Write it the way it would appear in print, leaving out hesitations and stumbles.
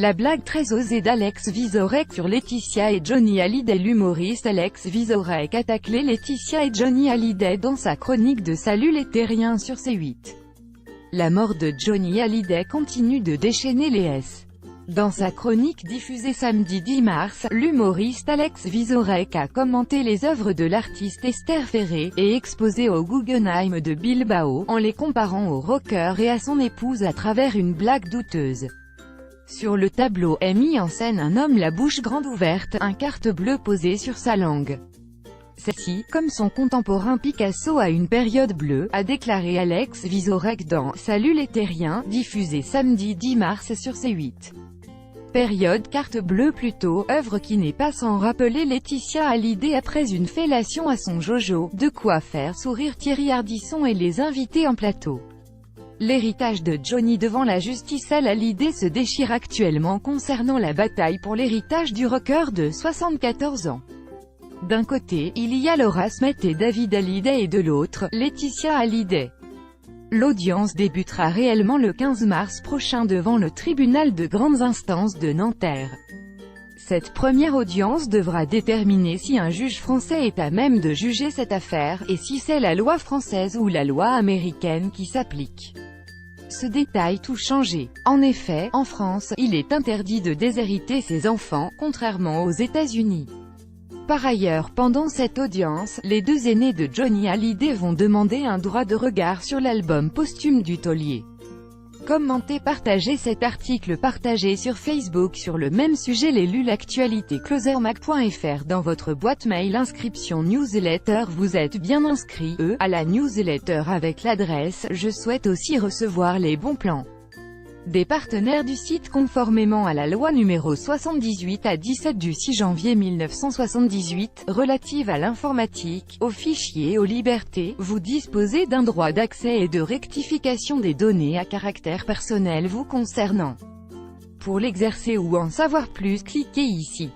La blague très osée d'Alex Vizorek sur Laetitia et Johnny Hallyday. L'humoriste Alex Vizorek a taclé Laetitia et Johnny Hallyday dans sa chronique de Salut les terriens sur C8. La mort de Johnny Hallyday continue de déchaîner les S. Dans sa chronique diffusée samedi 10 mars, l'humoriste Alex Vizorek a commenté les œuvres de l'artiste Esther Ferré, et exposé au Guggenheim de Bilbao, en les comparant au rocker et à son épouse à travers une blague douteuse. Sur le tableau est mis en scène un homme la bouche grande ouverte, un carte bleue posée sur sa langue. Celle-ci, comme son contemporain Picasso à une période bleue, a déclaré Alex Vizorek dans « Salut les terriens », diffusé samedi 10 mars sur C8. Période carte bleue plutôt, œuvre qui n'est pas sans rappeler Laetitia Hallyday après une fellation à son Jojo, de quoi faire sourire Thierry Ardisson et les invités en plateau. L'héritage de Johnny devant la justice. Hallyday se déchire actuellement concernant la bataille pour l'héritage du rocker de 74 ans. D'un côté, il y a Laura Smet et David Hallyday et de l'autre, Laetitia Hallyday. L'audience débutera réellement le 15 mars prochain devant le tribunal de grandes instances de Nanterre. Cette première audience devra déterminer si un juge français est à même de juger cette affaire, et si c'est la loi française ou la loi américaine qui s'applique. Ce détail tout changé. En effet, en France, il est interdit de déshériter ses enfants, contrairement aux États-Unis. Par ailleurs, pendant cette audience, les deux aînés de Johnny Hallyday vont demander un droit de regard sur l'album posthume du taulier. Commentez, partagez cet article, partagé sur Facebook sur le même sujet. L'élu l'actualité closermag.fr dans votre boîte mail. Inscription newsletter. Vous êtes bien inscrit à la newsletter avec l'adresse. Je souhaite aussi recevoir les bons plans des partenaires du site conformément à la loi numéro 78/17 du 6 janvier 1978, relative à l'informatique, aux fichiers et aux libertés. Vous disposez d'un droit d'accès et de rectification des données à caractère personnel vous concernant. Pour l'exercer ou en savoir plus, cliquez ici.